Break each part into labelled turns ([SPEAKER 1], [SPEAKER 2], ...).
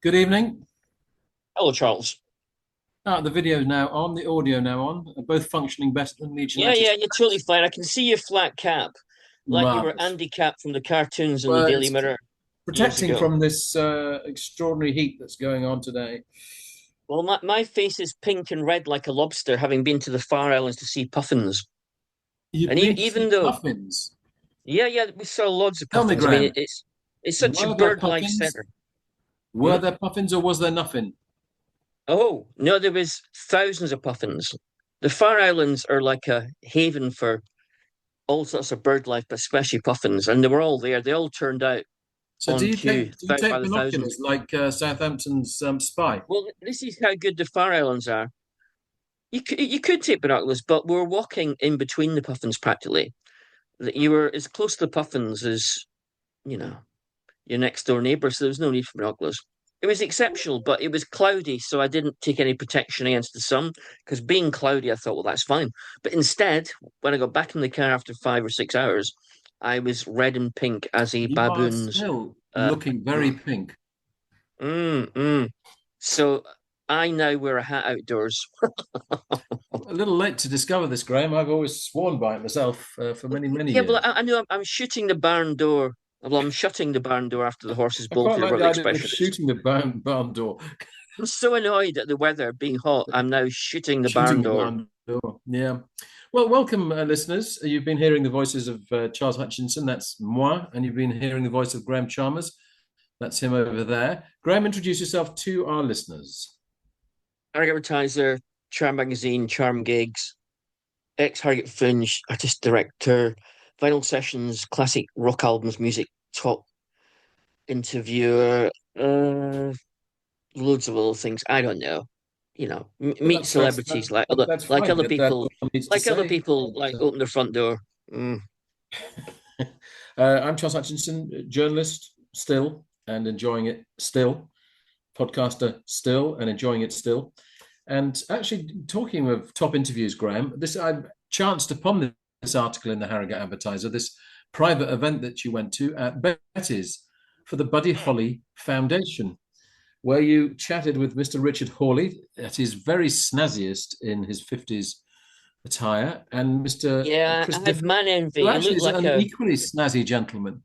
[SPEAKER 1] Good evening.
[SPEAKER 2] Hello, Charles.
[SPEAKER 1] The video now on, the audio now on, both functioning better than Legion
[SPEAKER 2] Yeah,
[SPEAKER 1] at its
[SPEAKER 2] yeah, you're totally
[SPEAKER 1] best.
[SPEAKER 2] fine. I can see your flat cap, like you were
[SPEAKER 1] Marvelous.
[SPEAKER 2] Andy Cap from the cartoons in the
[SPEAKER 1] Well,
[SPEAKER 2] Daily
[SPEAKER 1] it's
[SPEAKER 2] Mirror years
[SPEAKER 1] protecting
[SPEAKER 2] ago.
[SPEAKER 1] from this extraordinary heat that's going on today.
[SPEAKER 2] Well, my face is pink and red like a lobster, having been to the Far Islands to see puffins.
[SPEAKER 1] You've
[SPEAKER 2] And
[SPEAKER 1] been to
[SPEAKER 2] even
[SPEAKER 1] see
[SPEAKER 2] though,
[SPEAKER 1] puffins.
[SPEAKER 2] yeah, yeah, we saw loads of
[SPEAKER 1] Tell me,
[SPEAKER 2] puffins. I mean,
[SPEAKER 1] Graham,
[SPEAKER 2] it's such a
[SPEAKER 1] were there
[SPEAKER 2] bird-like
[SPEAKER 1] puffins?
[SPEAKER 2] center.
[SPEAKER 1] Were
[SPEAKER 2] Hmm?
[SPEAKER 1] there puffins or was there nothing?
[SPEAKER 2] Oh, no, there was thousands of puffins. The Far Islands are like a haven for all sorts of bird life, but especially puffins, and they were all there. They all turned out
[SPEAKER 1] So
[SPEAKER 2] on queue,
[SPEAKER 1] do you
[SPEAKER 2] about by
[SPEAKER 1] take
[SPEAKER 2] the thousands.
[SPEAKER 1] binoculars like Southampton's Spy?
[SPEAKER 2] Well, this is how good the Far Islands are. You could take binoculars, but we were walking in between the puffins practically. That you were as close to the puffins as you know your next door neighbour, so there was no need for binoculars. It was exceptional, but it was cloudy, so I didn't take any protection against the sun because being cloudy, I thought, well, that's fine. But instead, when I got back in the car after 5 or 6 hours, I was red and pink as a
[SPEAKER 1] You are
[SPEAKER 2] baboon's.
[SPEAKER 1] still
[SPEAKER 2] Uh,
[SPEAKER 1] looking very
[SPEAKER 2] mm,
[SPEAKER 1] pink.
[SPEAKER 2] mm. So I now wear a hat outdoors.
[SPEAKER 1] A little late to discover this, Graham. I've always sworn by it myself for many, many
[SPEAKER 2] Yeah, well,
[SPEAKER 1] years.
[SPEAKER 2] I know I'm shooting the barn door. Well, I'm shutting the barn door after the horses
[SPEAKER 1] I
[SPEAKER 2] bolt,
[SPEAKER 1] quite
[SPEAKER 2] or
[SPEAKER 1] like
[SPEAKER 2] whatever
[SPEAKER 1] the
[SPEAKER 2] the
[SPEAKER 1] idea of
[SPEAKER 2] expression is.
[SPEAKER 1] shooting the barn door,
[SPEAKER 2] I'm so annoyed at the weather being hot. I'm now shooting the
[SPEAKER 1] shooting
[SPEAKER 2] barn
[SPEAKER 1] the
[SPEAKER 2] door.
[SPEAKER 1] barn door. Yeah. Well, welcome, listeners. You've been hearing the voices of Charles Hutchinson, that's moi, and you've been hearing the voice of Graham Chalmers, that's him over there. Graham, introduce yourself to our listeners.
[SPEAKER 2] Harrogate Advertiser, Charm Magazine, Charm Gigs, ex Harrogate Fringe, artist director, vinyl sessions, classic rock albums, music talk interviewer, loads of little things. I don't know.
[SPEAKER 1] Well,
[SPEAKER 2] Meet celebrities
[SPEAKER 1] that's fine. That's all one needs to
[SPEAKER 2] other
[SPEAKER 1] say.
[SPEAKER 2] people like open their front door. Mm.
[SPEAKER 1] I'm Charles Hutchinson, journalist still and enjoying it still, podcaster still and enjoying it still. And actually, talking of top interviews, Graham, this I chanced upon this article in the Harrogate Advertiser, this private event that you went to at Betty's for the Buddy Holly Foundation, where you chatted with Mr. Richard Hawley at his very snazziest in his 50s attire, and Mr.
[SPEAKER 2] Yeah,
[SPEAKER 1] Chris
[SPEAKER 2] I had
[SPEAKER 1] Difford,
[SPEAKER 2] man
[SPEAKER 1] who
[SPEAKER 2] envy. It
[SPEAKER 1] actually
[SPEAKER 2] looked
[SPEAKER 1] is
[SPEAKER 2] like
[SPEAKER 1] an
[SPEAKER 2] a
[SPEAKER 1] equally snazzy gentleman.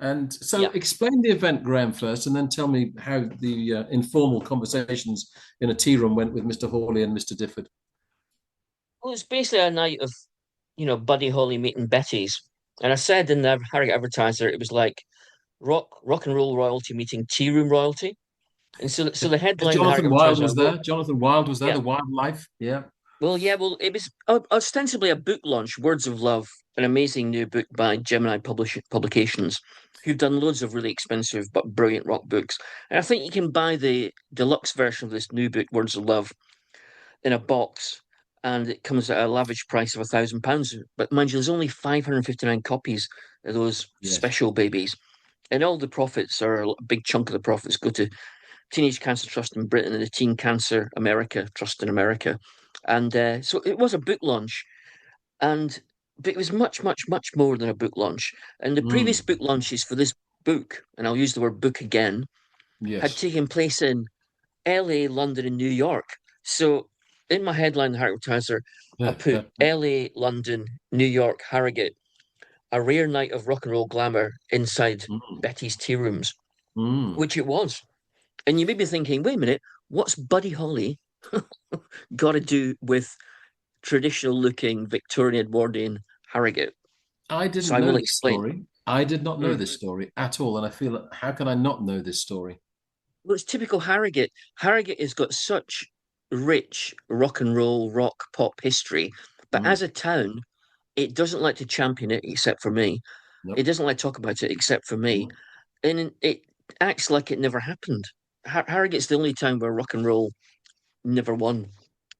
[SPEAKER 1] And so,
[SPEAKER 2] yeah.
[SPEAKER 1] explain the event, Graham, first, and then tell me how the informal conversations in a tea room went with Mr. Hawley and Mr. Difford.
[SPEAKER 2] Well, it's basically a night of Buddy Holly meeting Betty's, and I said in the Harrogate Advertiser it was like rock and roll royalty meeting tea room royalty, and so the headline in the Harrogate
[SPEAKER 1] Jonathan Wilde
[SPEAKER 2] Advertiser I
[SPEAKER 1] was
[SPEAKER 2] wrote,
[SPEAKER 1] there. Jonathan Wilde was there.
[SPEAKER 2] yeah,
[SPEAKER 1] The Wildlife. Yeah.
[SPEAKER 2] well, it was ostensibly a book launch, Words of Love, an amazing new book by Gemini Publications, who've done loads of really expensive but brilliant rock books. And I think you can buy the deluxe version of this new book, Words of Love, in a box, and it comes at a lavish price of £1,000. But mind you, there's only 559 copies of those
[SPEAKER 1] Yes.
[SPEAKER 2] special babies, and all the profits, or a big chunk of the profits, go to Teenage Cancer Trust in Britain and the Teen Cancer America Trust in America. And so it was a book launch, and but it was much, much, much more than a book launch. And the previous
[SPEAKER 1] Mm.
[SPEAKER 2] book launches for this book, and I'll use the word book again, had
[SPEAKER 1] Yes.
[SPEAKER 2] taken place in LA, London, and New York. So in my headline, the Harrogate Advertiser, I put LA, London, New York, Harrogate, a rare night of rock and roll glamour inside
[SPEAKER 1] Mm.
[SPEAKER 2] Betty's tea rooms,
[SPEAKER 1] Mm.
[SPEAKER 2] which it was. And you may be thinking, wait a minute, what's Buddy Holly got to do with traditional looking Victorian Edwardian Harrogate?
[SPEAKER 1] I
[SPEAKER 2] So
[SPEAKER 1] didn't
[SPEAKER 2] I
[SPEAKER 1] know
[SPEAKER 2] will
[SPEAKER 1] this
[SPEAKER 2] explain.
[SPEAKER 1] story. I did not know
[SPEAKER 2] Mm.
[SPEAKER 1] this story at all. And I feel, how can I not know this story?
[SPEAKER 2] Well, it's typical Harrogate. Harrogate has got such rich rock and roll, rock, pop history, but
[SPEAKER 1] Mm.
[SPEAKER 2] as a town, it doesn't like to champion it except for me. It
[SPEAKER 1] Nope.
[SPEAKER 2] doesn't like to talk about it except for me.
[SPEAKER 1] Mm.
[SPEAKER 2] And it acts like it never happened. Harrogate's the only town where rock and roll never won.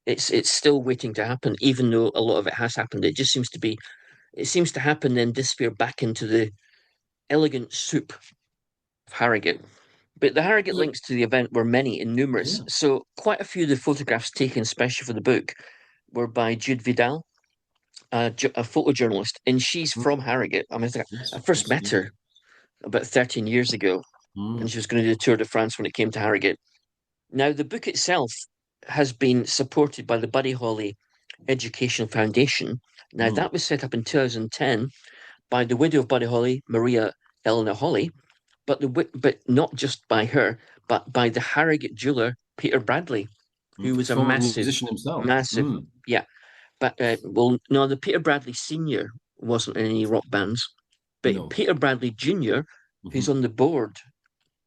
[SPEAKER 2] It's still waiting to happen, even though a lot of it has happened. It seems to happen then disappear back into the elegant soup of Harrogate. But the Harrogate
[SPEAKER 1] So,
[SPEAKER 2] links to the event were many and numerous.
[SPEAKER 1] yeah.
[SPEAKER 2] So quite a few of the photographs taken especially for the book were by Jude Vidal, a photojournalist, and she's
[SPEAKER 1] Mm.
[SPEAKER 2] from Harrogate. I mean, I
[SPEAKER 1] Yes.
[SPEAKER 2] first
[SPEAKER 1] Yes.
[SPEAKER 2] met
[SPEAKER 1] Yes.
[SPEAKER 2] her about 13 years ago. and
[SPEAKER 1] Mm.
[SPEAKER 2] she was going to do the Tour de France when it came to Harrogate. Now, the book itself has been supported by the Buddy Holly Educational Foundation. Now,
[SPEAKER 1] Mm.
[SPEAKER 2] that was set up in 2010 by the widow of Buddy Holly, Maria Eleanor Holly, but not just by her, but by the Harrogate jeweler Peter Bradley, who
[SPEAKER 1] Mm.
[SPEAKER 2] was a
[SPEAKER 1] Former
[SPEAKER 2] massive,
[SPEAKER 1] musician himself.
[SPEAKER 2] massive,
[SPEAKER 1] Mm.
[SPEAKER 2] yeah. But well, no, the Peter Bradley Senior wasn't in any rock bands, but
[SPEAKER 1] No.
[SPEAKER 2] Peter Bradley Junior, who's
[SPEAKER 1] Hmm.
[SPEAKER 2] on the board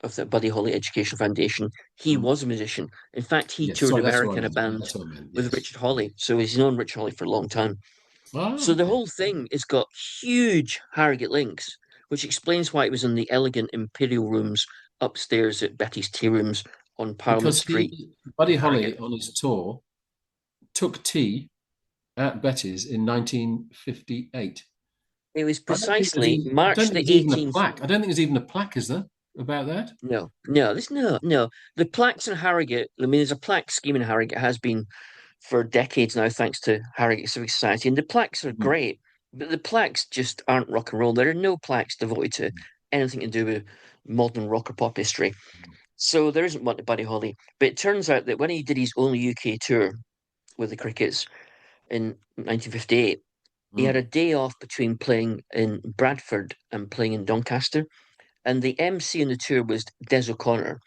[SPEAKER 2] of the Buddy Holly Education Foundation, he
[SPEAKER 1] Mm.
[SPEAKER 2] was a musician. In fact, he
[SPEAKER 1] Yes,
[SPEAKER 2] toured
[SPEAKER 1] sorry, that's what
[SPEAKER 2] America
[SPEAKER 1] I
[SPEAKER 2] in a
[SPEAKER 1] meant. Yeah,
[SPEAKER 2] band
[SPEAKER 1] that's what I meant.
[SPEAKER 2] with
[SPEAKER 1] Yes.
[SPEAKER 2] Richard Hawley, so he's known Richard Hawley for a long time.
[SPEAKER 1] Ah,
[SPEAKER 2] So the
[SPEAKER 1] okay.
[SPEAKER 2] whole thing has got huge Harrogate links, which explains why it was in the elegant imperial rooms upstairs at Betty's Tea Rooms on Parliament
[SPEAKER 1] Because
[SPEAKER 2] Street in
[SPEAKER 1] Buddy
[SPEAKER 2] Harrogate.
[SPEAKER 1] Holly, on his tour, took tea at Betty's in 1958.
[SPEAKER 2] It was
[SPEAKER 1] I don't think there's
[SPEAKER 2] precisely
[SPEAKER 1] even, I don't
[SPEAKER 2] March
[SPEAKER 1] think
[SPEAKER 2] the
[SPEAKER 1] there's even a
[SPEAKER 2] 18th.
[SPEAKER 1] plaque. I don't think there's even a plaque, is there, about that?
[SPEAKER 2] No. The plaques in Harrogate, I mean, there's a plaque scheme in Harrogate, has been for decades now, thanks to Harrogate Civic Society. And the plaques are
[SPEAKER 1] Mm.
[SPEAKER 2] great, but the plaques just aren't rock and roll. There are no plaques devoted to anything to do with modern rock or pop history. So there isn't one to Buddy Holly. But it turns out that when he did his only UK tour with the Crickets in 1958, he had
[SPEAKER 1] Mm.
[SPEAKER 2] a day off between playing in Bradford and playing in Doncaster. And the MC in the tour was Des O'Connor,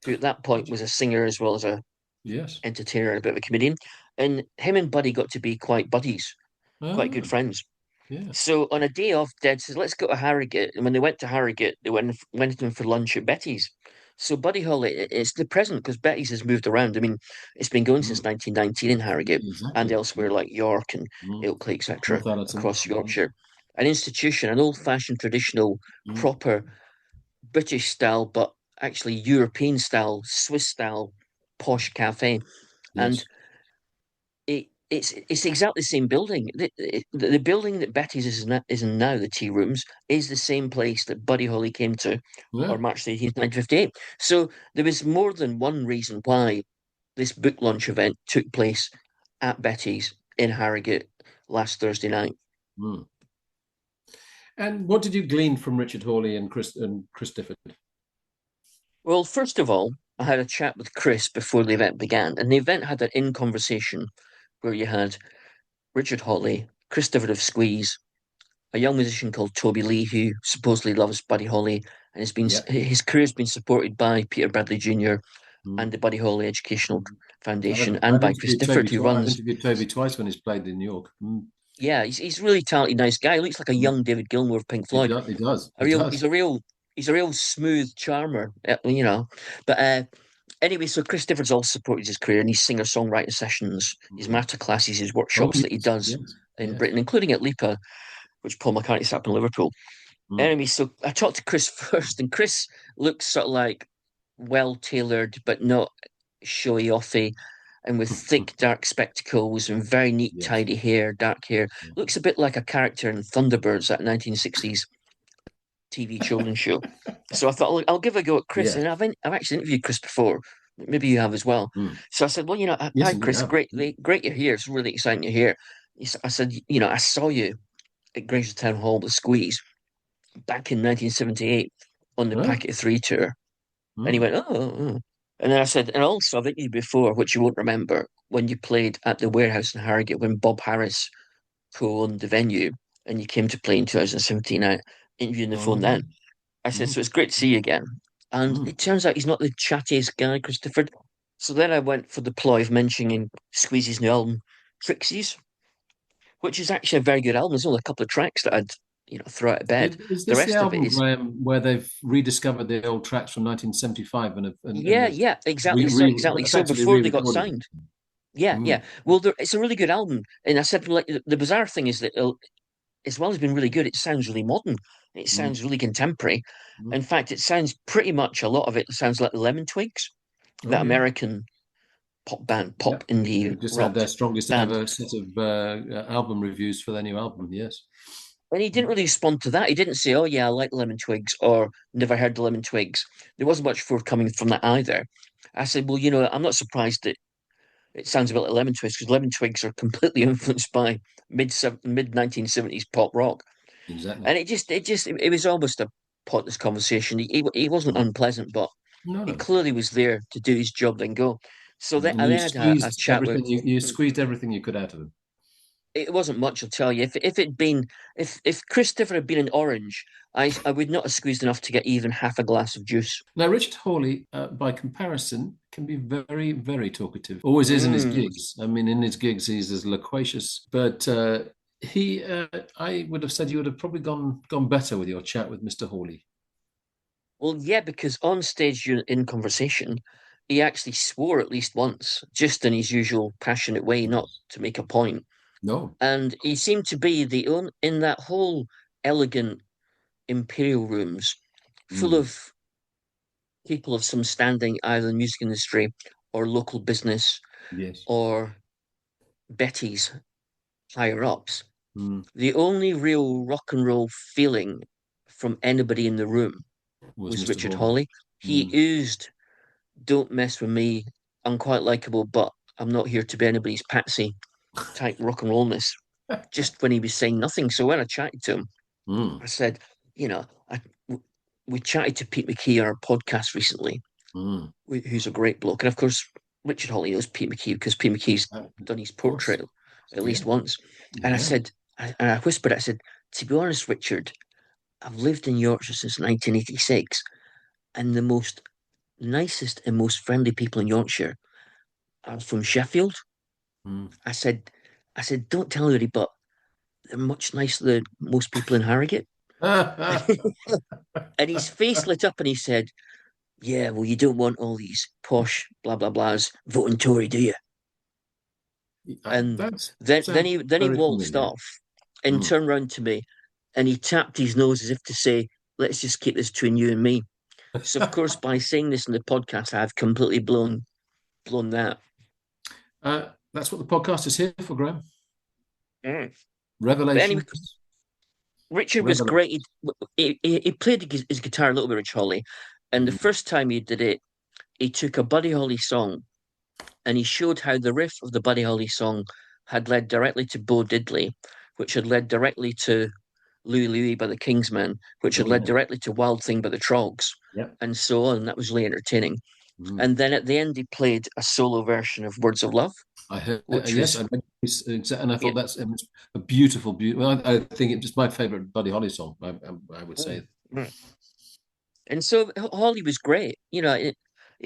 [SPEAKER 2] who at that point was a singer as well as a
[SPEAKER 1] Yes.
[SPEAKER 2] entertainer and a bit of a comedian. And him and Buddy got to be quite buddies, quite good
[SPEAKER 1] Ah,
[SPEAKER 2] friends.
[SPEAKER 1] yes.
[SPEAKER 2] So on a day off, Dad says, "Let's go to Harrogate." And when they went to Harrogate, they went in for lunch at Betty's. So Buddy Holly, it's the present because Betty's has moved around. I mean, it's been going since
[SPEAKER 1] Mm.
[SPEAKER 2] 1919 in Harrogate and
[SPEAKER 1] Exactly.
[SPEAKER 2] elsewhere like York and
[SPEAKER 1] Mm.
[SPEAKER 2] Ilkley, etc.,
[SPEAKER 1] Northallerton.
[SPEAKER 2] across
[SPEAKER 1] Mm.
[SPEAKER 2] Yorkshire. An institution, an old-fashioned, traditional,
[SPEAKER 1] Mm.
[SPEAKER 2] proper British style, but actually European style, Swiss style, posh cafe. And
[SPEAKER 1] Yes.
[SPEAKER 2] it's exactly the same building. The building that Betty's is in now, the tea rooms, is the same place that Buddy Holly came to
[SPEAKER 1] Yeah.
[SPEAKER 2] on March 18th, 1958. So there was more than one reason why this book launch event took place at Betty's in Harrogate last Thursday night.
[SPEAKER 1] Mm. And what did you glean from Richard Hawley and Chris Difford?
[SPEAKER 2] Well, first of all, I had a chat with Chris before the event began, and the event had an in conversation where you had Richard Hawley, Christopher of Squeeze, a young musician called Toby Lee who supposedly loves Buddy Holly, and
[SPEAKER 1] Yeah.
[SPEAKER 2] his career's been supported by Peter Bradley Jr.
[SPEAKER 1] Mm.
[SPEAKER 2] and the Buddy Holly Educational Foundation, and
[SPEAKER 1] I've
[SPEAKER 2] by Chris
[SPEAKER 1] interviewed Toby
[SPEAKER 2] Difford, who
[SPEAKER 1] twice. I've
[SPEAKER 2] runs.
[SPEAKER 1] interviewed Toby twice when he's played in New York. Mm.
[SPEAKER 2] Yeah, he's a really talented, nice guy. He looks like a
[SPEAKER 1] Mm.
[SPEAKER 2] young David Gilmour of Pink Floyd.
[SPEAKER 1] He does.
[SPEAKER 2] A
[SPEAKER 1] He
[SPEAKER 2] real,
[SPEAKER 1] does.
[SPEAKER 2] he's a real smooth charmer, you know. But anyway, so Chris Difford's also supported his career in his singer songwriting sessions, his
[SPEAKER 1] Mm.
[SPEAKER 2] master classes, his
[SPEAKER 1] Oh,
[SPEAKER 2] workshops that he
[SPEAKER 1] yes.
[SPEAKER 2] does
[SPEAKER 1] Yes.
[SPEAKER 2] in
[SPEAKER 1] Yes.
[SPEAKER 2] Britain, including at Lipa, which Paul McCartney set up in Liverpool.
[SPEAKER 1] Mm.
[SPEAKER 2] Anyway, so I talked to Chris first, and Chris looks sort of like well tailored, but not showy offy, and with thick dark spectacles and very neat,
[SPEAKER 1] Yes.
[SPEAKER 2] tidy hair, dark hair. Looks a bit like a character in Thunderbirds, that 1960s TV children's show. So I thought I'll give a go at Chris,
[SPEAKER 1] Yeah.
[SPEAKER 2] and I've actually interviewed Chris before. Maybe you have as well.
[SPEAKER 1] Mm.
[SPEAKER 2] So I said, well,
[SPEAKER 1] Yes,
[SPEAKER 2] hi
[SPEAKER 1] indeed. I
[SPEAKER 2] Chris,
[SPEAKER 1] have.
[SPEAKER 2] great you're here. It's really exciting you're here. I said, I saw you at Grange Town Hall with Squeeze back in 1978 on the
[SPEAKER 1] Oh.
[SPEAKER 2] Packet of Three tour. And he
[SPEAKER 1] Mm.
[SPEAKER 2] went, oh. And then I said, and also I've interviewed before, which you won't remember, when you played at the Warehouse in Harrogate when Bob Harris co-owned the venue and you came to play in 2017. I interviewed on the
[SPEAKER 1] Oh,
[SPEAKER 2] phone
[SPEAKER 1] yeah.
[SPEAKER 2] then. I said,
[SPEAKER 1] Mm.
[SPEAKER 2] so it's great to see you again. And
[SPEAKER 1] Mm.
[SPEAKER 2] it turns out he's not the chattiest guy, Christopher. So then I went for the ploy of mentioning Squeeze's new album, Trixies, which is actually a very good album. There's only a couple of tracks that I'd, throw out of bed.
[SPEAKER 1] Is
[SPEAKER 2] The
[SPEAKER 1] this the
[SPEAKER 2] rest of it
[SPEAKER 1] album,
[SPEAKER 2] is,
[SPEAKER 1] Graham, where they've rediscovered the old tracks from 1975 and
[SPEAKER 2] yeah,
[SPEAKER 1] have
[SPEAKER 2] yeah, exactly so, exactly. So
[SPEAKER 1] effectively
[SPEAKER 2] before they got
[SPEAKER 1] re-recorded
[SPEAKER 2] signed. Yeah,
[SPEAKER 1] them?
[SPEAKER 2] yeah. Well, it's a really good album. And I said, like, the bizarre thing is that as well as being really good, it sounds really modern. It
[SPEAKER 1] Mm.
[SPEAKER 2] sounds really contemporary.
[SPEAKER 1] Mm.
[SPEAKER 2] In fact, it sounds pretty much a lot of it sounds like Lemon Twigs,
[SPEAKER 1] Oh,
[SPEAKER 2] that
[SPEAKER 1] yeah.
[SPEAKER 2] American pop band,
[SPEAKER 1] Yeah.
[SPEAKER 2] pop indie
[SPEAKER 1] They've just had
[SPEAKER 2] rock
[SPEAKER 1] their strongest
[SPEAKER 2] band.
[SPEAKER 1] ever set of album reviews for their new album. Yes.
[SPEAKER 2] And he didn't really respond to that. He didn't say, "Oh yeah, I like Lemon Twigs," or "Never heard the Lemon Twigs." There wasn't much forthcoming from that either. I said, "Well, I'm not surprised that it sounds a bit like Lemon Twigs because Lemon Twigs are completely influenced by mid 1970s pop rock."
[SPEAKER 1] Exactly.
[SPEAKER 2] And it was almost a pointless conversation. He wasn't
[SPEAKER 1] Mm.
[SPEAKER 2] unpleasant, but
[SPEAKER 1] No,
[SPEAKER 2] he
[SPEAKER 1] no.
[SPEAKER 2] clearly was there to do his job, then go. So then
[SPEAKER 1] And
[SPEAKER 2] I
[SPEAKER 1] you
[SPEAKER 2] then had a
[SPEAKER 1] squeezed
[SPEAKER 2] chat with.
[SPEAKER 1] everything you squeezed everything you could out of him.
[SPEAKER 2] It wasn't much, I'll tell you. If it'd been if Christopher had been an orange, I would not have squeezed enough to get even half a glass of juice.
[SPEAKER 1] Now, Richard Hawley, by comparison, can be very, very talkative. Always is in his
[SPEAKER 2] Mm.
[SPEAKER 1] gigs. I mean, in his gigs, he's as loquacious. But I would have said you would have probably gone better with your chat with Mr. Hawley.
[SPEAKER 2] Well, yeah, because on stage in conversation, he actually swore at least once, just in his usual passionate way, not
[SPEAKER 1] Yes.
[SPEAKER 2] to make a point.
[SPEAKER 1] No.
[SPEAKER 2] And he seemed to be the only in that whole elegant imperial rooms full
[SPEAKER 1] Mm.
[SPEAKER 2] of people of some standing, either in the music industry or local business
[SPEAKER 1] Yes.
[SPEAKER 2] or Betty's higher ups.
[SPEAKER 1] Mm.
[SPEAKER 2] The only real rock and roll feeling from anybody in the room
[SPEAKER 1] Was
[SPEAKER 2] was
[SPEAKER 1] Mr.
[SPEAKER 2] Richard
[SPEAKER 1] Hawley.
[SPEAKER 2] Hawley. He
[SPEAKER 1] Mm.
[SPEAKER 2] oozed, "Don't mess with me. I'm quite likable, but I'm not here to be anybody's patsy" type rock and rollness. Just when he was saying nothing. So when I chatted to him,
[SPEAKER 1] Mm.
[SPEAKER 2] I said, you know, we chatted to Pete McKee on our podcast recently,
[SPEAKER 1] Mm.
[SPEAKER 2] who's a great bloke. And of course, Richard Hawley knows Pete McKee because Pete McKee's done his
[SPEAKER 1] Of course.
[SPEAKER 2] portrait at
[SPEAKER 1] Yeah.
[SPEAKER 2] least once. And I
[SPEAKER 1] Yeah.
[SPEAKER 2] said, and I whispered, I said, to be honest, Richard, I've lived in Yorkshire since 1986, and the most nicest and most friendly people in Yorkshire are from Sheffield.
[SPEAKER 1] Mm.
[SPEAKER 2] I said, don't tell anybody, but they're much nicer than most people in Harrogate. And his face lit up and he said, "Yeah, well, you don't want all these posh blah blah blahs voting Tory, do you?" And
[SPEAKER 1] That
[SPEAKER 2] then
[SPEAKER 1] sounds
[SPEAKER 2] he
[SPEAKER 1] very
[SPEAKER 2] waltzed
[SPEAKER 1] familiar.
[SPEAKER 2] off and
[SPEAKER 1] Mm.
[SPEAKER 2] turned round to me and he tapped his nose as if to say, "Let's just keep this between you and me." So of course, by saying this in the podcast, I've completely blown that.
[SPEAKER 1] That's what the podcast is here for, Graham.
[SPEAKER 2] Mm. But anyway,
[SPEAKER 1] Revelations.
[SPEAKER 2] Richard was
[SPEAKER 1] Revelation.
[SPEAKER 2] great. He played his guitar a little bit, Rich Holly, and the
[SPEAKER 1] Mm.
[SPEAKER 2] first time he did it, he took a Buddy Holly song and he showed how the riff of the Buddy Holly song had led directly to Bo Diddley, which had led directly to Louie Louie by the Kingsmen, which had
[SPEAKER 1] Oh,
[SPEAKER 2] led
[SPEAKER 1] yeah.
[SPEAKER 2] directly to Wild Thing by the Trogs,
[SPEAKER 1] Yep.
[SPEAKER 2] and so on. And that was really entertaining.
[SPEAKER 1] Mm.
[SPEAKER 2] And then at the end, he played a solo version of Words of Love,
[SPEAKER 1] I heard,
[SPEAKER 2] which
[SPEAKER 1] yes,
[SPEAKER 2] was,
[SPEAKER 1] and I
[SPEAKER 2] yeah,
[SPEAKER 1] thought that's a beautiful, beautiful. I think it's just my favorite Buddy Holly song. I would
[SPEAKER 2] mm,
[SPEAKER 1] say.
[SPEAKER 2] mm. And so Hawley was great. He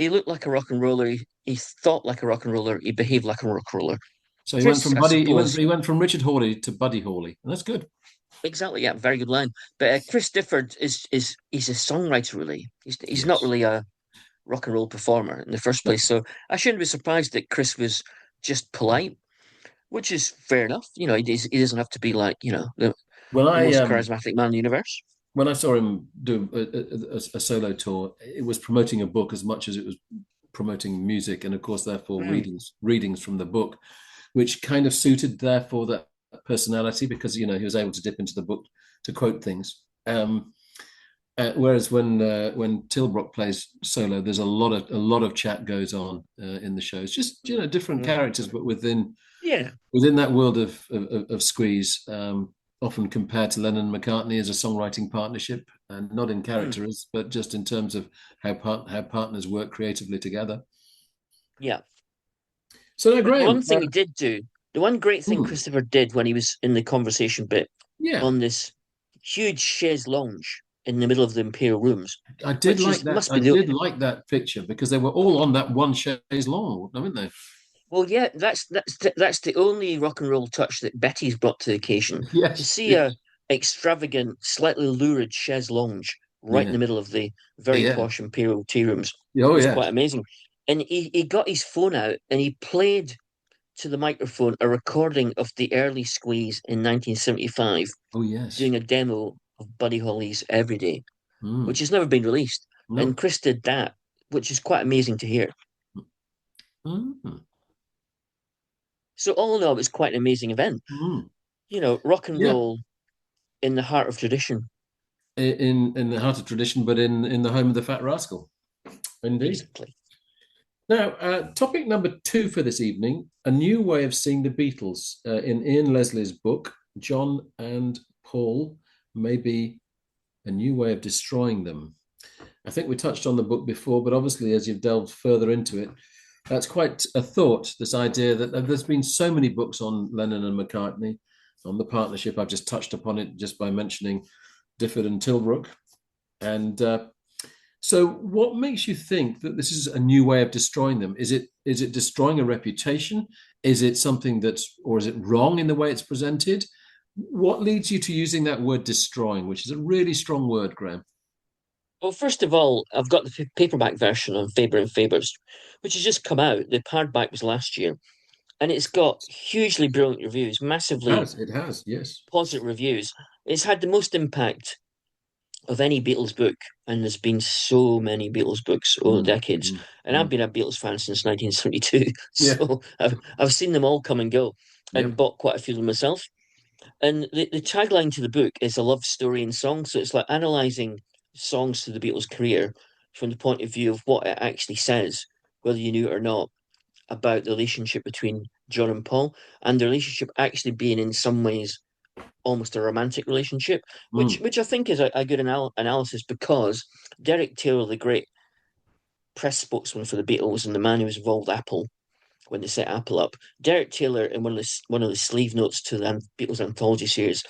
[SPEAKER 2] looked like a rock and roller. He thought like a rock and roller. He behaved like a rock and roller.
[SPEAKER 1] So he went
[SPEAKER 2] Chris,
[SPEAKER 1] from
[SPEAKER 2] I
[SPEAKER 1] Buddy.
[SPEAKER 2] suppose,
[SPEAKER 1] He went from Richard Hawley to Buddy Hawley, and that's good.
[SPEAKER 2] exactly. Yeah, very good line. But Chris Difford is he's a songwriter really. He's not
[SPEAKER 1] Yes.
[SPEAKER 2] really a rock and roll performer in the first
[SPEAKER 1] No.
[SPEAKER 2] place. So I shouldn't be surprised that Chris was just polite, which is fair enough. He doesn't have to be like
[SPEAKER 1] When
[SPEAKER 2] the
[SPEAKER 1] I
[SPEAKER 2] most charismatic man in the universe.
[SPEAKER 1] when I saw him do a solo tour, it was promoting a book as much as it was promoting music, and of course, therefore,
[SPEAKER 2] Mm,
[SPEAKER 1] readings from the book, which kind of suited therefore that personality because he was able to dip into the book to quote things. Whereas when Tilbrook plays solo, there's a lot of chat goes on in the show. It's just different
[SPEAKER 2] mm.
[SPEAKER 1] characters, but
[SPEAKER 2] Yeah.
[SPEAKER 1] within that world of Squeeze, often compared to Lennon and McCartney as a songwriting partnership, and not in
[SPEAKER 2] Mm,
[SPEAKER 1] characters, but just in terms of how partners work creatively together.
[SPEAKER 2] yeah.
[SPEAKER 1] So now,
[SPEAKER 2] But the one
[SPEAKER 1] Graham,
[SPEAKER 2] thing he did do, the one great thing
[SPEAKER 1] hmm,
[SPEAKER 2] Christopher did when he was in the conversation bit
[SPEAKER 1] yeah,
[SPEAKER 2] on this huge chaise lounge in the middle of the Imperial Rooms,
[SPEAKER 1] I did
[SPEAKER 2] which
[SPEAKER 1] like
[SPEAKER 2] is
[SPEAKER 1] that.
[SPEAKER 2] must
[SPEAKER 1] I
[SPEAKER 2] be the
[SPEAKER 1] did like that picture because they were all on that one chaise long, haven't they?
[SPEAKER 2] well, yeah, that's the only rock and roll touch that Betty's brought to the occasion. To
[SPEAKER 1] Yes,
[SPEAKER 2] see a
[SPEAKER 1] yes,
[SPEAKER 2] extravagant, slightly lurid chaise lounge right in
[SPEAKER 1] yeah,
[SPEAKER 2] the middle of the
[SPEAKER 1] yeah,
[SPEAKER 2] very
[SPEAKER 1] yeah.
[SPEAKER 2] posh Imperial tea rooms
[SPEAKER 1] Oh,
[SPEAKER 2] was
[SPEAKER 1] yes,
[SPEAKER 2] quite amazing. And he got his phone out and he played to the microphone a recording of the early Squeeze in 1975,
[SPEAKER 1] oh, yes.
[SPEAKER 2] doing a demo of Buddy Holly's Everyday, which
[SPEAKER 1] Mm.
[SPEAKER 2] has never been released. And
[SPEAKER 1] No.
[SPEAKER 2] Chris did that, which is quite amazing to hear.
[SPEAKER 1] Mm.
[SPEAKER 2] So all in all, it was quite an amazing event.
[SPEAKER 1] Mm.
[SPEAKER 2] Rock and
[SPEAKER 1] Yeah,
[SPEAKER 2] roll in the heart of tradition.
[SPEAKER 1] in the heart of tradition, but in the home of the Fat Rascal. Indeed.
[SPEAKER 2] Exactly.
[SPEAKER 1] Now, topic number 2 for this evening: a new way of seeing the Beatles. In Ian Leslie's book, John and Paul may be A new way of destroying them. I think we touched on the book before, but obviously, as you've delved further into it, that's quite a thought. This idea that there's been so many books on Lennon and McCartney, on the partnership. I've just touched upon it just by mentioning Difford and Tilbrook. And so, what makes you think that this is a new way of destroying them? Is it destroying a reputation? Is it something that's, or is it wrong in the way it's presented? What leads you to using that word destroying, which is a really strong word, Graham?
[SPEAKER 2] Well, first of all, I've got the paperback version of Faber and Faber's, which has just come out. The hardback was last year, and it's got hugely brilliant reviews, massively
[SPEAKER 1] It has, yes.
[SPEAKER 2] positive reviews. It's had the most impact of any Beatles book, and there's been so many Beatles books over the
[SPEAKER 1] Mm,
[SPEAKER 2] decades.
[SPEAKER 1] mm,
[SPEAKER 2] And I've
[SPEAKER 1] mm.
[SPEAKER 2] been a Beatles fan since 1972,
[SPEAKER 1] Yeah,
[SPEAKER 2] so I've seen them all come and go, and
[SPEAKER 1] yep.
[SPEAKER 2] bought quite a few of them myself. And the tagline to the book is a love story in song, so it's like analysing songs to the Beatles' career from the point of view of what it actually says, whether you knew it or not, about the relationship between John and Paul, and the relationship actually being in some ways almost a romantic relationship, which
[SPEAKER 1] Mm,
[SPEAKER 2] which I think is a good analysis because Derek Taylor, the great press spokesman for the Beatles and the man who was involved with Apple when they set Apple up, Derek Taylor in one of the sleeve notes to the Beatles anthology series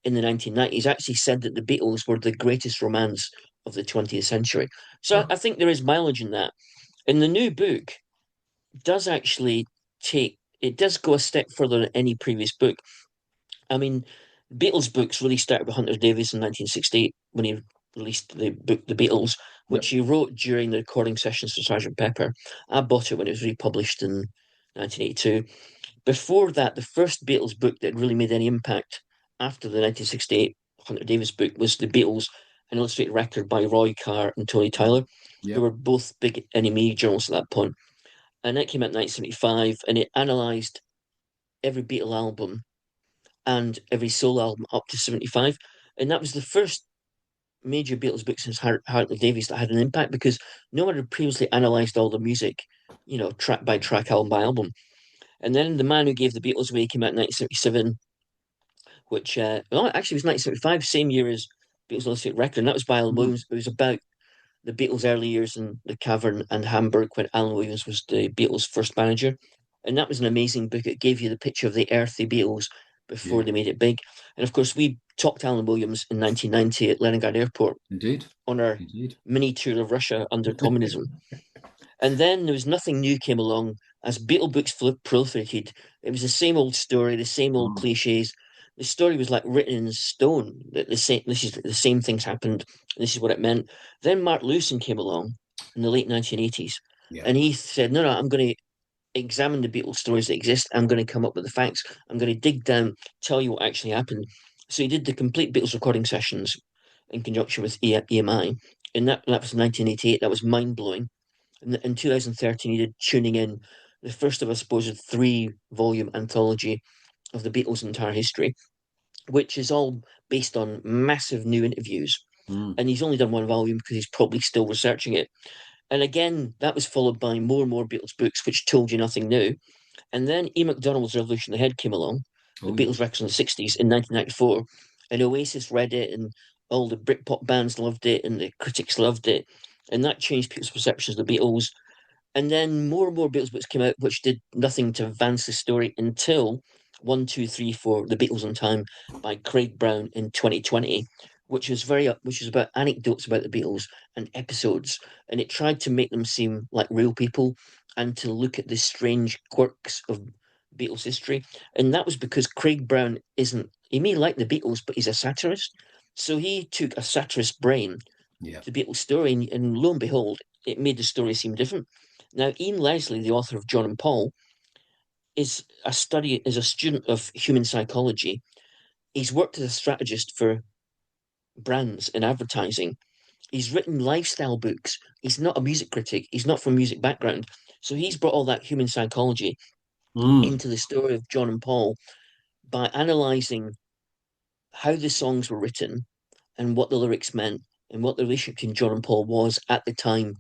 [SPEAKER 2] in the 1990s actually said that the Beatles were the greatest romance of the 20th century. So
[SPEAKER 1] oh,
[SPEAKER 2] I think there is mileage in that. And the new book does actually it does go a step further than any previous book. I mean, Beatles books really started with Hunter Davies in 1968 when he released the book The Beatles, which
[SPEAKER 1] yep.
[SPEAKER 2] he wrote during the recording sessions for Sergeant Pepper. I bought it when it was republished in 1982. Before that, the first Beatles book that really made any impact after the 1968 Hunter Davies book was The Beatles, an illustrated record by Roy Carr and Tony Tyler, who
[SPEAKER 1] Yep.
[SPEAKER 2] were both big NME journalists at that point. And that came out in 1975, and it analysed every Beatle album and every solo album up to 75. And that was the first major Beatles book since Hartley Davies that had an impact because no one had previously analysed all the music, track by track, album by album. And then The Man Who Gave the Beatles Away came out in 1977, which, well, actually it was 1975, same year as Beatles Illustrated Record. And that was by Alan
[SPEAKER 1] Mm,
[SPEAKER 2] Williams. It was about the Beatles' early years in the Cavern and Hamburg when Alan Williams was the Beatles' first manager. And that was an amazing book. It gave you the picture of the earthy Beatles before
[SPEAKER 1] yeah,
[SPEAKER 2] they made it big. And of course, we talked to Alan Williams in 1990 at Leningrad Airport
[SPEAKER 1] indeed.
[SPEAKER 2] on our
[SPEAKER 1] Indeed.
[SPEAKER 2] mini tour of Russia under communism. And then there was nothing new came along as Beatle books proliferated. It was the same old story, the same old
[SPEAKER 1] Mm,
[SPEAKER 2] cliches. The story was like written in stone. That the same things happened. And this is what it meant. Then Mark Lewison came along in the late 1980s,
[SPEAKER 1] yeah.
[SPEAKER 2] and he said, "No, no, I'm going to examine the Beatles stories that exist. I'm going to come up with the facts. I'm going to dig down, tell you what actually happened." So he did the complete Beatles recording sessions in conjunction with EMI, and that was 1988. That was mind blowing. In 2013, he did Tuning In, the first of a supposed three-volume anthology of the Beatles' entire history, which is all based on massive new interviews.
[SPEAKER 1] Mm,
[SPEAKER 2] And he's only done one volume because he's probably still researching it. And again, that was followed by more and more Beatles books, which told you nothing new. And then E. McDonald's Revolution Ahead came along, the
[SPEAKER 1] oh, yeah.
[SPEAKER 2] Beatles records in the 60s in 1994. And Oasis read it, and all the Britpop bands loved it, and the critics loved it. And that changed people's perceptions of the Beatles. And then more and more Beatles books came out, which did nothing to advance the story until One, Two, Three, Four: The Beatles on Time by Craig Brown in 2020, which was about anecdotes about the Beatles and episodes, and it tried to make them seem like real people and to look at the strange quirks of Beatles history. And that was because Craig Brown isn't he may like the Beatles, but he's a satirist. So he took a satirist brain
[SPEAKER 1] Yeah.
[SPEAKER 2] to the Beatles story, and lo and behold, it made the story seem different. Now, Ian Leslie, the author of John and Paul, is a student of human psychology. He's worked as a strategist for brands and advertising. He's written lifestyle books. He's not a music critic. He's not from a music background. So he's brought all that human psychology
[SPEAKER 1] Mm,
[SPEAKER 2] into the story of John and Paul by analysing how the songs were written and what the lyrics meant and what the relationship between John and Paul was at the time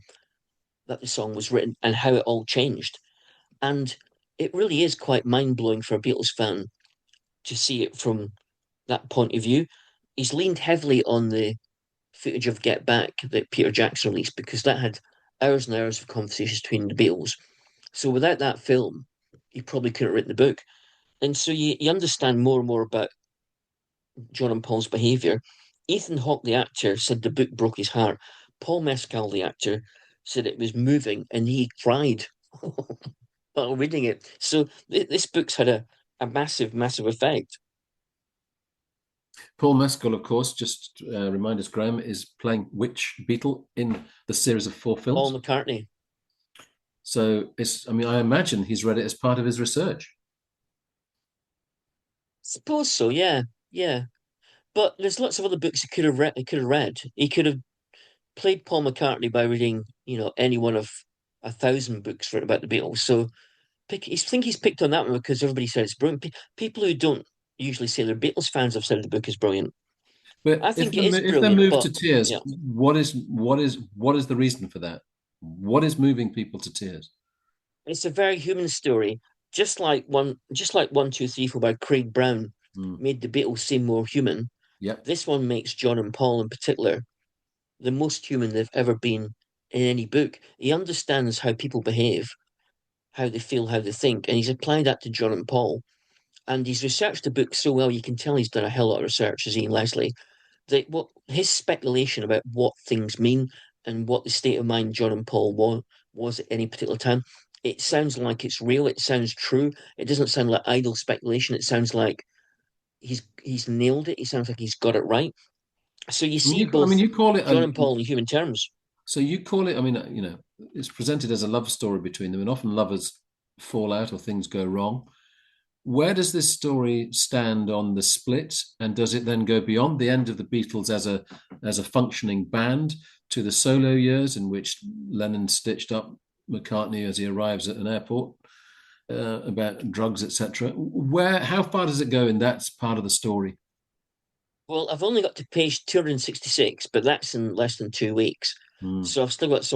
[SPEAKER 2] that the song was written and how it all changed. And it really is quite mind blowing for a Beatles fan to see it from that point of view. He's leaned heavily on the footage of Get Back that Peter Jackson released because that had hours and hours of conversations between the Beatles. So without that film, he probably couldn't have written the book. And so you understand more and more about John and Paul's behaviour. Ethan Hawke, the actor, said the book broke his heart. Paul Mescal, the actor, said it was moving and he cried while reading it. So this book's had a massive, massive effect.
[SPEAKER 1] Paul Mescal, of course, just remind us, Graham, is playing which Beatle in the series of 4 films?
[SPEAKER 2] Paul McCartney.
[SPEAKER 1] So I mean, I imagine he's read it as part of his research.
[SPEAKER 2] Suppose so, yeah, yeah. But there's lots of other books he could have read. He could have read. He could have played Paul McCartney by reading, any one of 1,000 books written about the Beatles. So I think he's picked on that one because everybody said it's brilliant. People who don't usually say they're Beatles fans have said the book is brilliant.
[SPEAKER 1] But
[SPEAKER 2] I think it is
[SPEAKER 1] if they're
[SPEAKER 2] brilliant,
[SPEAKER 1] moved
[SPEAKER 2] but
[SPEAKER 1] to tears,
[SPEAKER 2] yeah,
[SPEAKER 1] what is the reason for that? What is moving people to tears?
[SPEAKER 2] it's a very human story. Just like 1, 2, 3, 4 by Craig Brown
[SPEAKER 1] Mm.
[SPEAKER 2] made the Beatles seem more human.
[SPEAKER 1] Yep.
[SPEAKER 2] This one makes John and Paul in particular the most human they've ever been in any book. He understands how people behave, how they feel, how they think, and he's applied that to John and Paul. And he's researched the book so well, you can tell he's done a hell lot of research, as Ian Leslie. That what his speculation about what things mean and what the state of mind John and Paul was at any particular time, it sounds like it's real. It sounds true. It doesn't sound like idle speculation. It sounds like he's nailed it. It sounds like he's got it right. So you
[SPEAKER 1] I mean,
[SPEAKER 2] see both
[SPEAKER 1] you call it
[SPEAKER 2] John and Paul in human terms.
[SPEAKER 1] so you call it. I mean, it's presented as a love story between them, and often lovers fall out or things go wrong. Where does this story stand on the split, and does it then go beyond the end of the Beatles as a functioning band to the solo years in which Lennon stitched up McCartney as he arrives at an airport about drugs, etc.? How far does it go in that part of the story?
[SPEAKER 2] Well, I've only got to page 266, but that's in less than 2 weeks.
[SPEAKER 1] Hmm.
[SPEAKER 2] So I've still got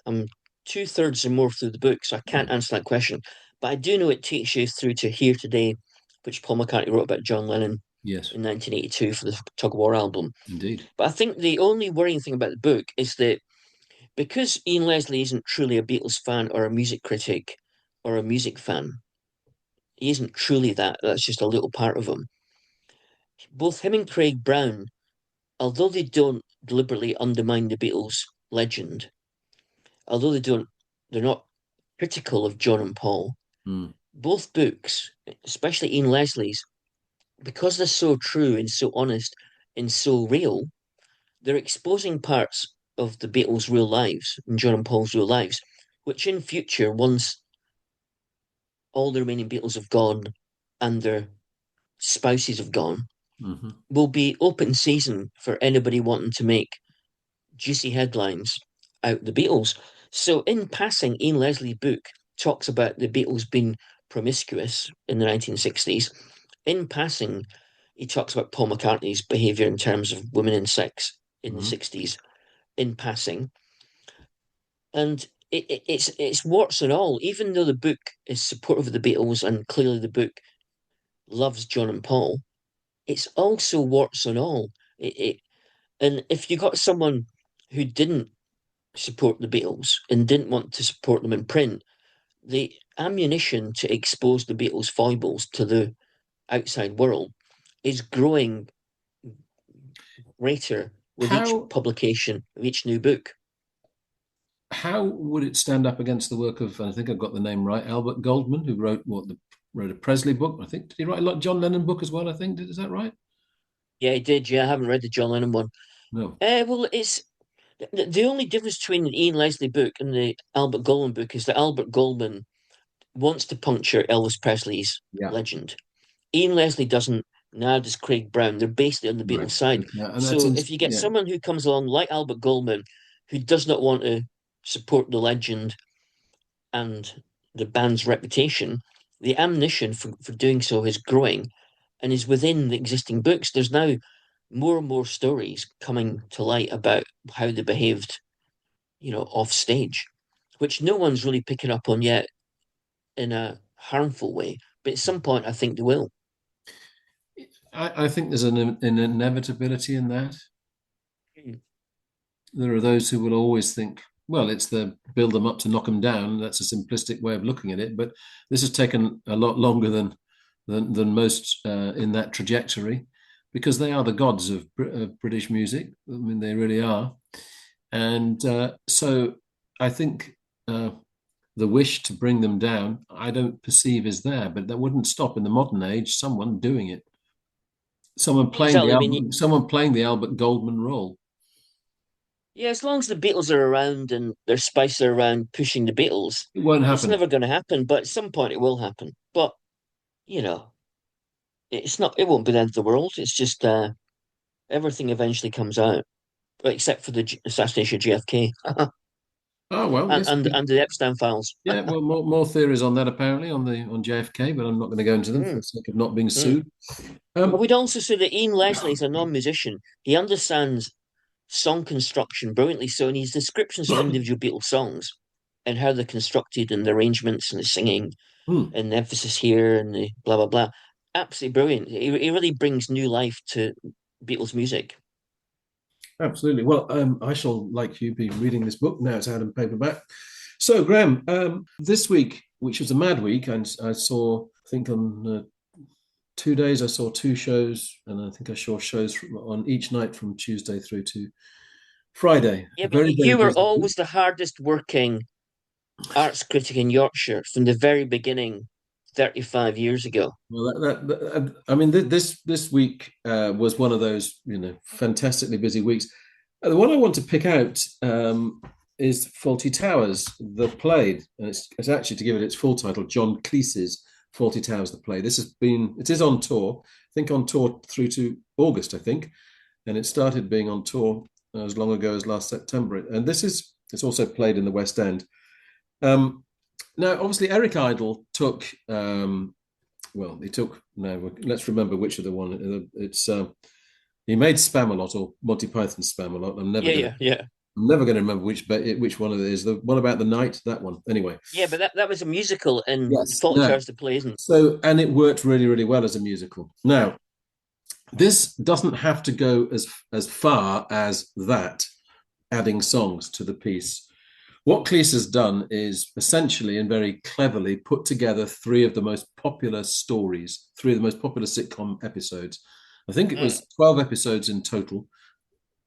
[SPEAKER 2] I'm 2/3 or more through the book, so I can't answer that question. But I do know it takes you through to Here Today, which Paul McCartney wrote about John Lennon
[SPEAKER 1] Yes,
[SPEAKER 2] in 1982 for the Tug of War album.
[SPEAKER 1] indeed.
[SPEAKER 2] But I think the only worrying thing about the book is that because Ian Leslie isn't truly a Beatles fan or a music critic or a music fan, he isn't truly that. That's just a little part of him. Both him and Craig Brown, although they don't deliberately undermine the Beatles legend, although they're not critical of John and Paul.
[SPEAKER 1] Hmm.
[SPEAKER 2] Both books, especially Ian Leslie's, because they're so true and so honest and so real, they're exposing parts of the Beatles' real lives and John and Paul's real lives, which in future, once all the remaining Beatles have gone and their spouses have gone,
[SPEAKER 1] Hmm.
[SPEAKER 2] will be open season for anybody wanting to make juicy headlines out the Beatles. So, in passing, Ian Leslie's book talks about the Beatles being promiscuous in the 1960s. In passing, he talks about Paul McCartney's behaviour in terms of women and sex in the
[SPEAKER 1] Hmm.
[SPEAKER 2] 60s. In passing, and it's warts and all. Even though the book is supportive of the Beatles and clearly the book loves John and Paul, it's also warts and all. And if you got someone who didn't support the Beatles and didn't want to support them in print, the ammunition to expose the Beatles' foibles to the outside world is growing greater with each
[SPEAKER 1] How
[SPEAKER 2] publication of each new book.
[SPEAKER 1] how would it stand up against the work of, and I think I've got the name right, Albert Goldman, who wrote a Presley book? I think, did he write a lot John Lennon book as well? I think, is that right?
[SPEAKER 2] Yeah, he did. Yeah, I haven't read the John Lennon one.
[SPEAKER 1] No.
[SPEAKER 2] Well, it's the only difference between the Ian Leslie book and the Albert Goldman book is that Albert Goldman wants to puncture Elvis Presley's
[SPEAKER 1] Yeah.
[SPEAKER 2] legend. Ian Leslie doesn't. Now does Craig Brown. They're basically on the
[SPEAKER 1] Right.
[SPEAKER 2] Beatles side.
[SPEAKER 1] Okay. And
[SPEAKER 2] So if you get
[SPEAKER 1] yeah.
[SPEAKER 2] someone who comes along like Albert Goldman, who does not want to support the legend and the band's reputation, the ammunition for doing so is growing and is within the existing books. There's now more and more stories coming to light about how they behaved, off stage, which no one's really picking up on yet in a harmful way. But at some point, I think they will.
[SPEAKER 1] I think there's an inevitability in that. there are those who will always think, well, it's the build them up to knock them down. That's a simplistic way of looking at it, but this has taken a lot longer than most in that trajectory, because they are the gods of British music. I mean, they really are, and so I think the wish to bring them down, I don't perceive is there, but that wouldn't stop in the modern age someone doing it,
[SPEAKER 2] Exactly. I mean,
[SPEAKER 1] Someone playing the Albert Goldman role.
[SPEAKER 2] yeah, as long as the Beatles are around and their Spice are around pushing the Beatles,
[SPEAKER 1] It won't
[SPEAKER 2] it's
[SPEAKER 1] happen.
[SPEAKER 2] never going to happen. But at some point, it will happen. But you know, it's not. It won't be the end of the world. It's just everything eventually comes out, except for the assassination of JFK
[SPEAKER 1] Oh well, yes,
[SPEAKER 2] and the Epstein files.
[SPEAKER 1] yeah. Well, more theories on that apparently on JFK, but I'm not going to go into them for
[SPEAKER 2] Mm,
[SPEAKER 1] the sake of not being
[SPEAKER 2] mm.
[SPEAKER 1] sued.
[SPEAKER 2] But
[SPEAKER 1] Um,
[SPEAKER 2] we'd also say that Ian Leslie is a non-musician. He understands song construction brilliantly. So in his descriptions of individual Beatles songs and how they're constructed and the arrangements and the singing
[SPEAKER 1] hmm,
[SPEAKER 2] and the emphasis here and the blah blah blah, absolutely brilliant. He really brings new life to Beatles music.
[SPEAKER 1] absolutely. Well, I shall, like you, be reading this book now. It's out in paperback. So, Graham, this week, which was a mad week, and I saw, I think on 2 days, I saw two shows, and I think I saw shows on each night from Tuesday through to Friday.
[SPEAKER 2] Yeah,
[SPEAKER 1] A
[SPEAKER 2] but
[SPEAKER 1] very, very
[SPEAKER 2] you were
[SPEAKER 1] busy week.
[SPEAKER 2] always the hardest working arts critic in Yorkshire from the very beginning, 35 years ago.
[SPEAKER 1] Well, I mean, this week was one of those, fantastically busy weeks. The one I want to pick out is Fawlty Towers, the play, and it's actually, to give it its full title, John Cleese's Fawlty Towers, the play. It is on tour. I think on tour through to August, I think, and it started being on tour as long ago as last September. And it's also played in the West End. Um, Now, obviously, Eric Idle took well, he took no. Let's remember which of the one. It's he made Spamalot, or Monty Python's Spamalot.
[SPEAKER 2] Yeah, yeah, yeah.
[SPEAKER 1] I'm never going to remember which one it is. The one about the night, that one. Anyway,
[SPEAKER 2] Yeah, but that was a musical and
[SPEAKER 1] yes,
[SPEAKER 2] Fawlty
[SPEAKER 1] no.
[SPEAKER 2] Towers the play, isn't it?
[SPEAKER 1] So, and it worked really, really well as a musical. Now, this doesn't have to go as far as that, adding songs to the piece. What Cleese has done is essentially and very cleverly put together three of the most popular stories, three of the most popular sitcom episodes. I think it
[SPEAKER 2] Mm.
[SPEAKER 1] was 12 episodes in total.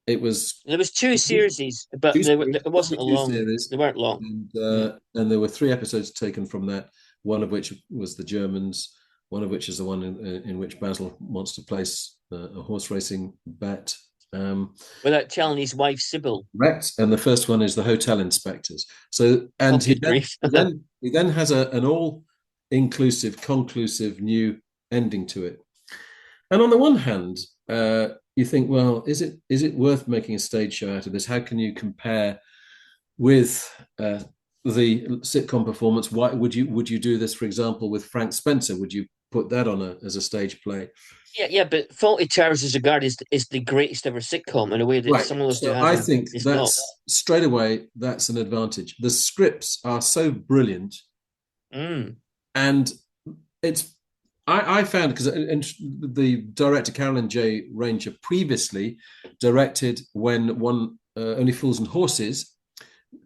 [SPEAKER 1] It was
[SPEAKER 2] There was two series, but
[SPEAKER 1] two series,
[SPEAKER 2] it wasn't a
[SPEAKER 1] two
[SPEAKER 2] long.
[SPEAKER 1] series,
[SPEAKER 2] They weren't long. Mm.
[SPEAKER 1] and there were three episodes taken from that. One of which was the Germans. One of which is the one in which Basil wants to place a horse racing bet.
[SPEAKER 2] Without telling his wife Sybil.
[SPEAKER 1] Correct. And the first one is the hotel inspectors. So,
[SPEAKER 2] Oh,
[SPEAKER 1] and
[SPEAKER 2] good grief.
[SPEAKER 1] he then has an all inclusive, conclusive new ending to it. And on the one hand, you think, well, is it worth making a stage show out of this? How can you compare with the sitcom performance? Why would you do this, for example, with Frank Spencer? Would you put that on as a stage play?
[SPEAKER 2] Yeah, yeah, but Fawlty Towers is regarded as the greatest ever sitcom in a way that
[SPEAKER 1] Right.
[SPEAKER 2] some of those do
[SPEAKER 1] So I
[SPEAKER 2] haven't
[SPEAKER 1] think
[SPEAKER 2] is not.
[SPEAKER 1] that's straight away, that's an advantage. The scripts are so brilliant,
[SPEAKER 2] Mm.
[SPEAKER 1] and it's I found, because the director Carolyn J. Ranger previously directed when one Only Fools and Horses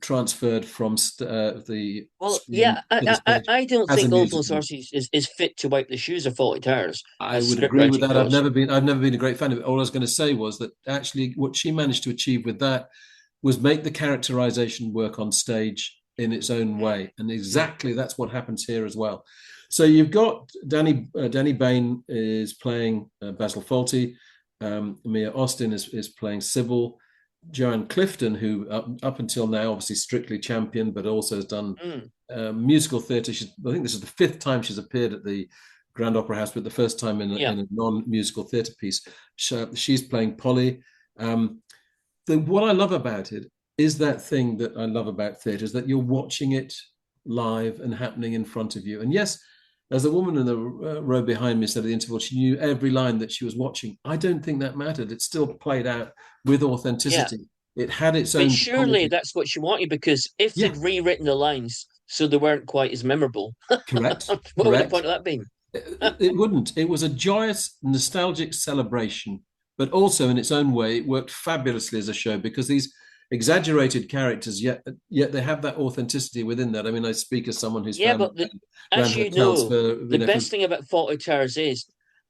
[SPEAKER 1] transferred from the
[SPEAKER 2] Well,
[SPEAKER 1] screen
[SPEAKER 2] yeah,
[SPEAKER 1] to the stage
[SPEAKER 2] I don't
[SPEAKER 1] as a
[SPEAKER 2] think Awful
[SPEAKER 1] musical.
[SPEAKER 2] Sources is fit to wipe the shoes of Fawlty Towers,
[SPEAKER 1] I
[SPEAKER 2] as
[SPEAKER 1] would agree with
[SPEAKER 2] scriptwriting
[SPEAKER 1] that.
[SPEAKER 2] goes.
[SPEAKER 1] I've never been a great fan of it. All I was going to say was that actually what she managed to achieve with that was make the characterization work on stage in its own
[SPEAKER 2] Mm.
[SPEAKER 1] way, and exactly that's what happens here as well. So you've got Danny Bain is playing Basil Fawlty, Mia Austin is playing Sybil, Joanne Clifton, who up until now obviously Strictly Champion, but also has done
[SPEAKER 2] Mm.
[SPEAKER 1] musical theatre. I think this is the fifth time she's appeared at the Grand Opera House, but the first time
[SPEAKER 2] Yeah.
[SPEAKER 1] in a non-musical theatre piece. She's playing Polly. What I love about it is that thing that I love about theatre, is that you're watching it live and happening in front of you. And yes, as the woman in the row behind me said at the interval, she knew every line that she was watching. I don't think that mattered. It still played out with
[SPEAKER 2] Yeah.
[SPEAKER 1] authenticity. It had its
[SPEAKER 2] But
[SPEAKER 1] own
[SPEAKER 2] surely
[SPEAKER 1] comedy.
[SPEAKER 2] that's what she wanted, because if
[SPEAKER 1] Yeah,
[SPEAKER 2] they'd rewritten the lines so they weren't quite as memorable,
[SPEAKER 1] correct,
[SPEAKER 2] what would the
[SPEAKER 1] correct.
[SPEAKER 2] point of that been?
[SPEAKER 1] It wouldn't. It was a joyous, nostalgic celebration, but also in its own way, it worked fabulously as a show, because exaggerated characters, yet they have that authenticity within that. I mean, I speak as someone who's
[SPEAKER 2] Yeah,
[SPEAKER 1] found
[SPEAKER 2] but
[SPEAKER 1] ran
[SPEAKER 2] as you
[SPEAKER 1] hotels
[SPEAKER 2] know,
[SPEAKER 1] for
[SPEAKER 2] the best thing about Fawlty Towers is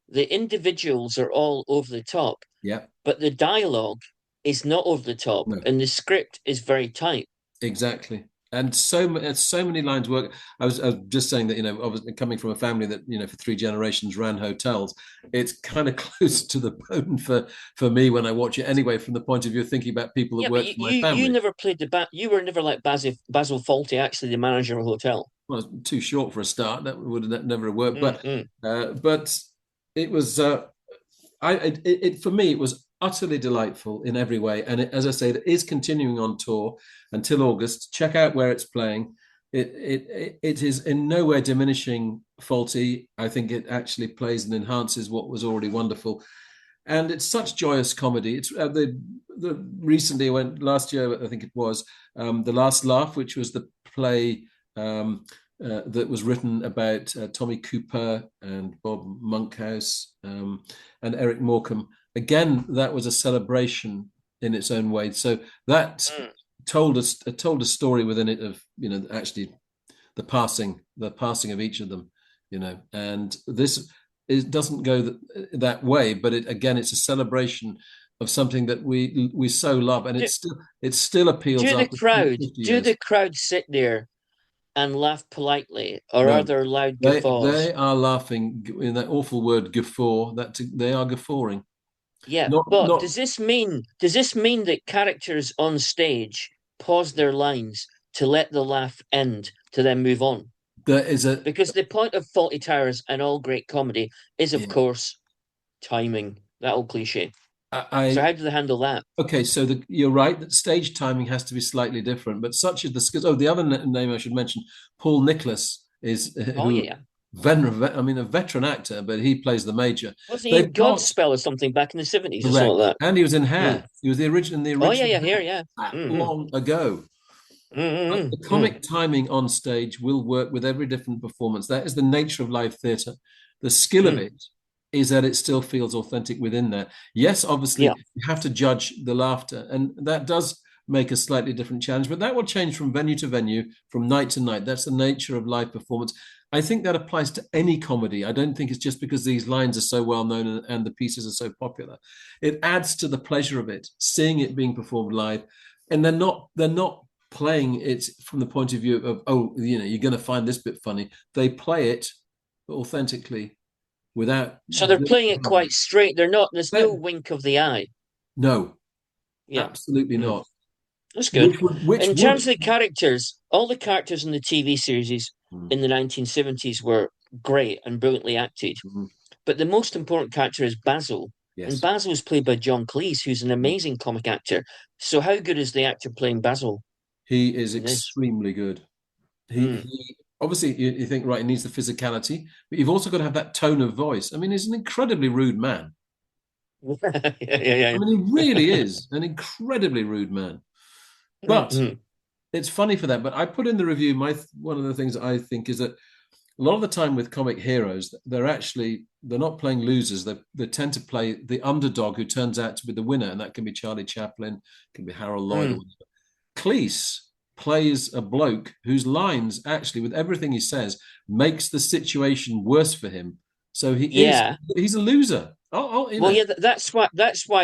[SPEAKER 2] the individuals are all over the top,
[SPEAKER 1] yeah,
[SPEAKER 2] but the dialogue is not over the top,
[SPEAKER 1] no,
[SPEAKER 2] and the script is very tight.
[SPEAKER 1] exactly. And so many lines work. I was just saying that, obviously coming from a family that, for 3 generations ran hotels, it's kind of close to the bone for me when I watch it anyway, from the point of view of thinking about people that
[SPEAKER 2] Yeah, but
[SPEAKER 1] work
[SPEAKER 2] you
[SPEAKER 1] for my
[SPEAKER 2] you, you
[SPEAKER 1] family.
[SPEAKER 2] never played you were never like Basil Fawlty, actually the manager of a hotel.
[SPEAKER 1] Well, it's too short for a start. That would have never worked.
[SPEAKER 2] Mm-mm.
[SPEAKER 1] But it was for me it was utterly delightful in every way. And as I say, it is continuing on tour until August. Check out where it's playing. It is in no way diminishing Fawlty. I think it actually plays and enhances what was already wonderful. And it's such joyous comedy. It's the recently went last year, I think it was, The Last Laugh, which was the play that was written about Tommy Cooper and Bob Monkhouse and Eric Morecambe. Again, that was a celebration in its own way. So that
[SPEAKER 2] Mm.
[SPEAKER 1] told a story within it of, actually the passing of each of them, and this it doesn't go that way, but it's a celebration of something that we so love, and
[SPEAKER 2] Do,
[SPEAKER 1] it still appeals
[SPEAKER 2] do the
[SPEAKER 1] after
[SPEAKER 2] crowd
[SPEAKER 1] 50
[SPEAKER 2] do
[SPEAKER 1] years.
[SPEAKER 2] the crowd sit there and laugh politely, or are
[SPEAKER 1] No,
[SPEAKER 2] there loud
[SPEAKER 1] they
[SPEAKER 2] guffaws?
[SPEAKER 1] are laughing in that awful word guffaw. That they are guffawing.
[SPEAKER 2] Yeah, but
[SPEAKER 1] Not
[SPEAKER 2] does this mean that characters on stage pause their lines to let the laugh end to then move on?
[SPEAKER 1] there is a
[SPEAKER 2] Because the point of Fawlty Towers and all great comedy is, of
[SPEAKER 1] yeah.
[SPEAKER 2] course, timing. That old cliche. So
[SPEAKER 1] I
[SPEAKER 2] how do they handle that?
[SPEAKER 1] Okay, so you're right that stage timing has to be slightly different, but such is the skills. Oh, the other name I should mention, Paul Nicholas, is
[SPEAKER 2] Oh
[SPEAKER 1] who
[SPEAKER 2] yeah,
[SPEAKER 1] veteran. I mean, a veteran actor, but he plays the major.
[SPEAKER 2] wasn't he in
[SPEAKER 1] They've got
[SPEAKER 2] Godspell or something back in the 70s or something
[SPEAKER 1] correct,
[SPEAKER 2] like
[SPEAKER 1] and he was in
[SPEAKER 2] that?
[SPEAKER 1] Hair. He was the
[SPEAKER 2] Oh yeah,
[SPEAKER 1] original
[SPEAKER 2] yeah, here,
[SPEAKER 1] Hair
[SPEAKER 2] yeah. Mm-hmm.
[SPEAKER 1] long ago.
[SPEAKER 2] Mm-hmm.
[SPEAKER 1] The
[SPEAKER 2] Mm.
[SPEAKER 1] comic timing on stage will work with every different performance. That is the nature of live theatre. The skill of
[SPEAKER 2] Mm.
[SPEAKER 1] it is that it still feels authentic within there. Yes, obviously,
[SPEAKER 2] Yeah.
[SPEAKER 1] you have to judge the laughter, and that does make a slightly different challenge, but that will change from venue to venue, from night to night. That's the nature of live performance. I think that applies to any comedy. I don't think it's just because these lines are so well known and the pieces are so popular. It adds to the pleasure of it, seeing it being performed live. And they're not playing it from the point of view of, oh, you're going to find this bit funny. They play it authentically without.
[SPEAKER 2] So they're playing it quite straight. They're not. There's no
[SPEAKER 1] That,
[SPEAKER 2] wink of the eye.
[SPEAKER 1] no,
[SPEAKER 2] Yeah.
[SPEAKER 1] absolutely
[SPEAKER 2] Mm.
[SPEAKER 1] not.
[SPEAKER 2] That's good.
[SPEAKER 1] Which
[SPEAKER 2] In
[SPEAKER 1] would
[SPEAKER 2] terms of the characters, all the characters in the TV series in the 1970s were great and brilliantly acted.
[SPEAKER 1] Mhm.
[SPEAKER 2] But the most important character is Basil. And
[SPEAKER 1] Yes,
[SPEAKER 2] Basil is played by John Cleese, who's an amazing comic actor. So how good is the actor playing Basil
[SPEAKER 1] he is
[SPEAKER 2] in this?
[SPEAKER 1] extremely good.
[SPEAKER 2] Mm.
[SPEAKER 1] He obviously you think right, he needs the physicality, but you've also got to have that tone of voice. I mean, he's an incredibly rude man.
[SPEAKER 2] Yeah, yeah,
[SPEAKER 1] I mean, he really is an incredibly rude man.
[SPEAKER 2] yeah.
[SPEAKER 1] But it's funny for that. But I put in the review one of the things that I think is that a lot of the time with comic heroes, they're not playing losers. They tend to play the underdog who turns out to be the winner, and that can be Charlie Chaplin, can be Harold Lloyd, or
[SPEAKER 2] Mm.
[SPEAKER 1] whatever. Cleese plays a bloke whose lines actually, with everything he says, makes the situation worse for him. So
[SPEAKER 2] Yeah.
[SPEAKER 1] he's a loser.
[SPEAKER 2] Well, yeah, that's why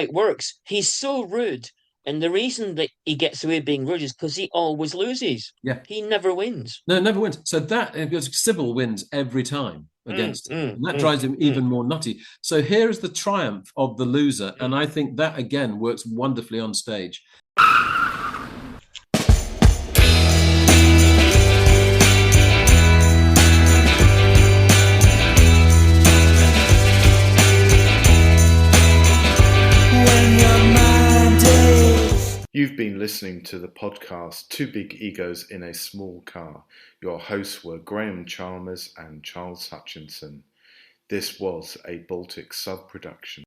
[SPEAKER 2] it works. He's so rude, and the reason that he gets away being rude is because he always loses.
[SPEAKER 1] Yeah.
[SPEAKER 2] He never wins.
[SPEAKER 1] No, never wins. So because Sybil wins every time
[SPEAKER 2] Mm,
[SPEAKER 1] against him,
[SPEAKER 2] mm,
[SPEAKER 1] and that
[SPEAKER 2] mm,
[SPEAKER 1] drives him
[SPEAKER 2] mm.
[SPEAKER 1] even more nutty. So here is the triumph of the loser, and I think that again works wonderfully on stage.
[SPEAKER 3] You've been listening to the podcast Two Big Egos in a Small Car. Your hosts were Graham Chalmers and Charles Hutchinson. This was a Baltic Sub production.